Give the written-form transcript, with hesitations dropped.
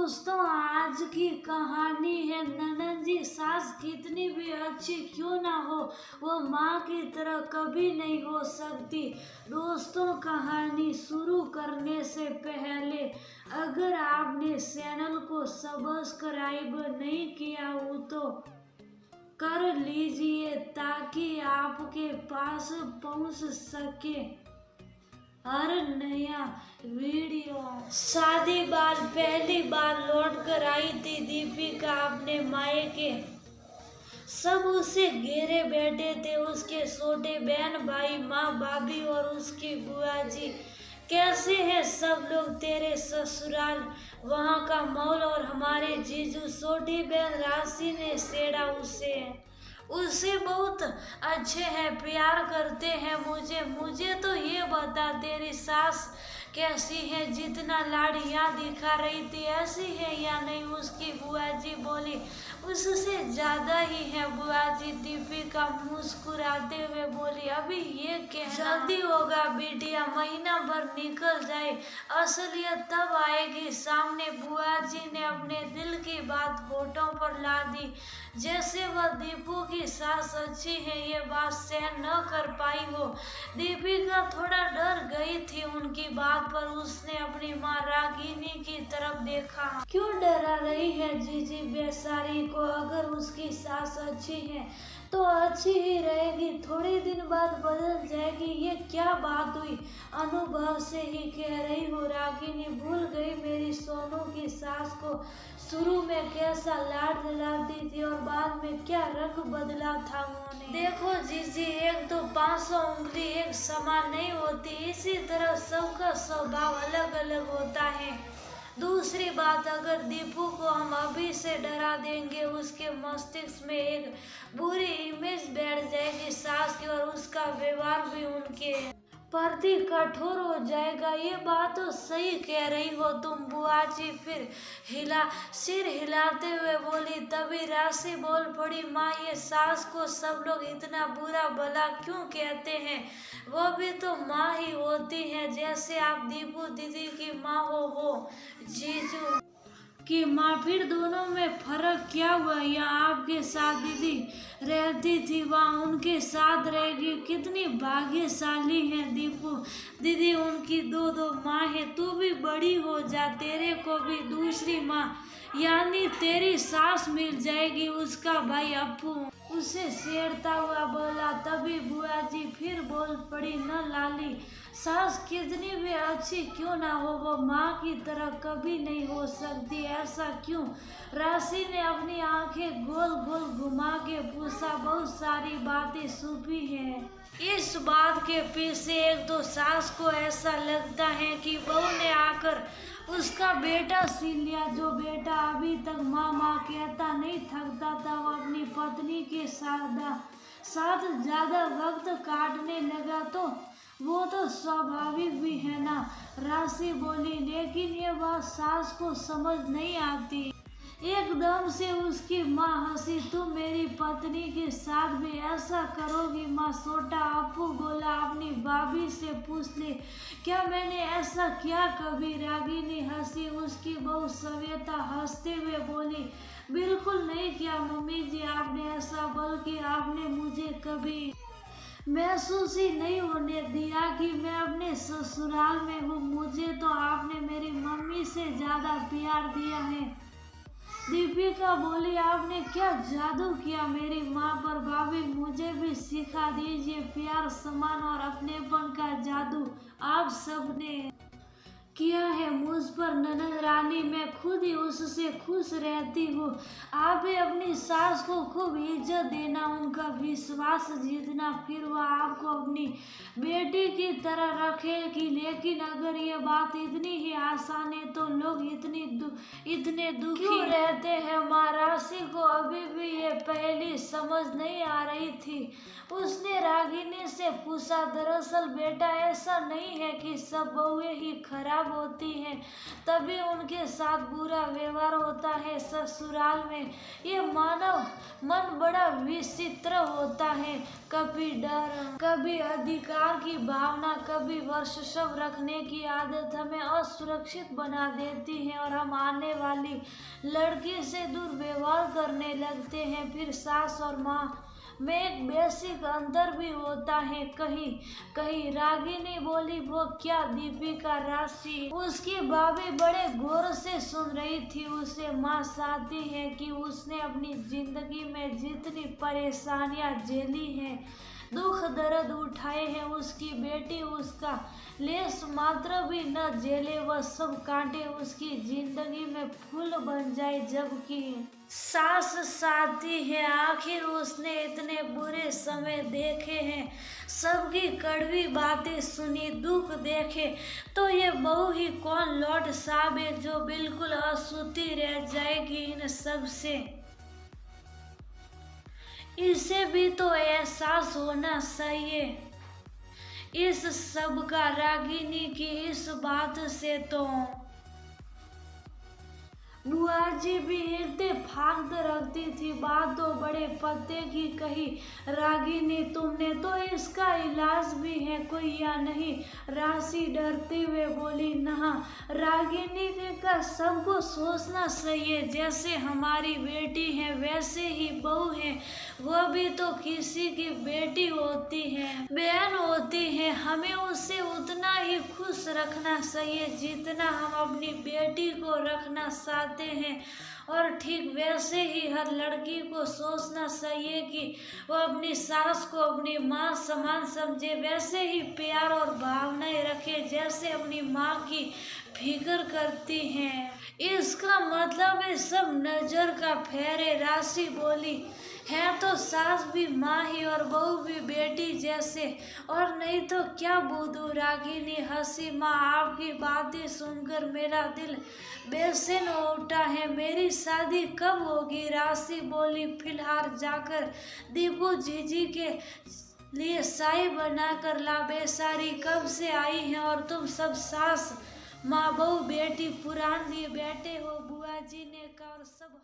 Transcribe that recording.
दोस्तों, आज की कहानी है ननद जी सास कितनी भी अच्छी क्यों ना हो, वो माँ की तरह कभी नहीं हो सकती। दोस्तों, कहानी शुरू करने से पहले अगर आपने चैनल को सब्सक्राइब नहीं किया हो तो कर लीजिए ताकि आपके पास पहुंच सके हर नया वीडियो। शादी बाद पहली बार लौट कर आई थी दीपिका अपने मायके। सब उसे घेरे बैठे थे, उसके छोटे बहन भाई, माँ, भाभी और उसकी बुआ जी। कैसे हैं सब लोग तेरे ससुराल, वहाँ का माहौल और हमारे जीजू। छोटी बहन राशि ने छेड़ा उसे बहुत अच्छे हैं, प्यार करते हैं मुझे तो ये बता तेरी सास कैसी है, जितना लाड़ यहाँ दिखा रही थी ऐसी है या नहीं। उसकी बुआ जी बोली उससे ज्यादा ही है बुआ जी। दीपिका मुस्कुराते हुए बोली अभी ये कहना जल्दी होगा बिटिया, महीना भर निकल जाए, असलियत तब आएगी सामने। बुआ जी ने अपने दिल की बात होठों पर ला दी। जैसे वह दीपू की सास अच्छी है ये बात सहन न कर पाई हो। दीपिका थोड़ा डर गई थी उनकी बात पर। उसने अपनी माँ रागिनी की तरफ देखा। क्यों डरा रही है जीजी बेचारी को, अगर उसकी सास अच्छी है तो अच्छी ही रहेगी, थोड़े दिन बाद बदल जाएगी। ये क्या बात हुई, अनुभव से ही कह रही हो। रागिनी भूल गई मेरी सोनू की सास को शुरू में कैसा लाड दिलाती थी और बाद में क्या रंग बदला था उन्होंने। देखो जीजी, एक तो 500 उंगली एक समान नहीं होती, इसी तरह सबका स्वभाव अलग अलग होता है। दूसरी बात, अगर दीपू को हम अभी से डरा देंगे उसके मस्तिष्क में एक बुरी इमेज बैठ जाएगी सास की और उसका व्यवहार भी उनके प्रति कठोर हो जाएगा। ये बात तो सही कह रही हो तुम बुआ जी। फिर सिर हिलाते हुए बोली। तभी राशि बोल पड़ी माँ, ये सास को सब लोग इतना बुरा भला क्यों कहते हैं, वो भी तो माँ ही होती है, जैसे आप दीपू दीदी की माँ हो जीजू की माँ। फिर दोनों में फर्क क्या हुआ, यहाँ आपके साथ दीदी रहती थी वहाँ उनके साथ रहेगी। कितनी भाग्यशाली है दीपू दीदी, उनकी दो माँ है। तू भी बड़ी हो जा, तेरे को भी दूसरी माँ यानी तेरी सास मिल जाएगी। उसका भाई अप्पू उसे छेड़ता हुआ बोला। तभी बुआ जी फिर बोल पड़ी, न लाली, सास कितनी भी अच्छी क्यों ना हो वो माँ की तरह कभी नहीं हो सकती। ऐसा क्यों? राशि ने अपनी आंखें गोल गोल घुमा के पूछा। बहुत सारी बातें छुपी हैं इस बात के पीछे। एक तो सास को ऐसा लगता है कि बहू ने आकर उसका बेटा छीन लिया। जो बेटा अभी तक माँ माँ कहता नहीं थकता था, वो अपनी पत्नी के साथ ज्यादा वक्त काटने लगा तो वो तो स्वाभाविक भी है ना। राशि बोली, लेकिन ये बात सास को समझ नहीं आती। एकदम से उसकी माँ हंसी। तुम मेरी पत्नी के साथ भी ऐसा करोगी माँ? छोटा अप्पू बोला। अपनी भाभी से पूछ ले, क्या मैंने ऐसा किया कभी? रागिनी हंसी। उसकी बहू सवेता हंसते हुए बोली, बिल्कुल नहीं किया मम्मी जी आपने ऐसा, बल्कि आपने मुझे कभी महसूस ही नहीं होने दिया कि मैं अपने ससुराल में हूँ। मुझे तो आपने मेरी मम्मी से ज्यादा प्यार दिया है। दीपिका बोली, आपने क्या जादू किया मेरी माँ पर? भाभी मुझे भी सिखा दीजिए प्यार, सम्मान और अपनेपन का जादू आप सबने किया है मुझ पर। ननद रानी, मैं खुद ही उससे खुश रहती हूँ। आप भी अपनी सास को खूब इज्जत देना, उनका विश्वास जीतना, फिर वह आपको अपनी बेटी की तरह रखेगी। लेकिन अगर ये बात इतनी ही आसान है तो लोग इतने दुखी रहते हैं माँ। राशि को अभी भी ये पहली समझ नहीं आ रही थी। उसने रागिनी से पूछा, दरअसल बेटा ऐसा नहीं है कि सब बहुएं ही खराब होती हैं, तभी उनके साथ बुरा व्यवहार होता है ससुराल में। ये मानव मन बड़ा विचित्र होता है, कभी डर, कभी अधिकार की भावना, कभी वर्चस्व रखने की आदत हमें असुरक्षित बना देती है और हम आने वाली लड़की से दुर्व्यवहार करने लगते हैं। फिर सास और माँ में एक बेसिक अंतर भी होता है। कहीं कहीं रागिनी बोली, वो क्या दीपिका राशि? उसकी भाभी बड़े गौर से सुन रही थी। उसे माँ चाहती है कि उसने अपनी जिंदगी में जितनी परेशानियां झेली हैं, दुख दर्द उठाए हैं, उसकी बेटी उसका लेस मात्र भी न झेले, वह सब कांटे उसकी जिंदगी में फूल बन जाए। जबकि सास चाहती है, आखिर उसने इतने बुरे समय देखे हैं, सबकी कड़वी बातें सुनी, दुख देखे, तो ये बहू ही कौन लौट साहब है जो बिल्कुल अछूती रह जाएगी इन सब से। इसे भी तो एहसास होना चाहिए इस सब का। रागिनी की इस बात से तो बुआ जी भी इत्तेफाक रखती थी। बात तो बड़े पते की कही। रागिनी, तुमने तो इसका इलाज भी है कोई या नहीं? राशि डरते हुए बोली, नहा। रागिनी का सबको सोचना चाहिए, जैसे हमारी बेटी है वैसे ही बहू है, वह भी तो किसी की बेटी होती है, बहन होती है। हमें उससे उतना ही खुश रखना चाहिए जितना हम अपनी बेटी को रखना चाहते हैं। और ठीक वैसे ही हर लड़की को सोचना चाहिए कि वह अपनी सास को अपनी माँ समान समझे, वैसे ही प्यार और भावनाएं रखे जैसे अपनी माँ की फिक्र करती हैं। इसका मतलब है सब नजर का फेर है। राशि बोली, है तो सास भी माँ ही और बहू भी बेटी जैसे, और नहीं तो क्या बुद्धू? रागिनी हंसी, माँ आपकी बातें सुनकर मेरा दिल बेचैन हो उठा है। मेरी शादी कब होगी? राशि बोली, फिलहाल जाकर दीपू जीजी के लिए चाय बनाकर ला। बेचारी कब से आई है और तुम सब सास माँ बहू बेटी पुरान लिए बैठे हो। बुआ जी ने कहा और सब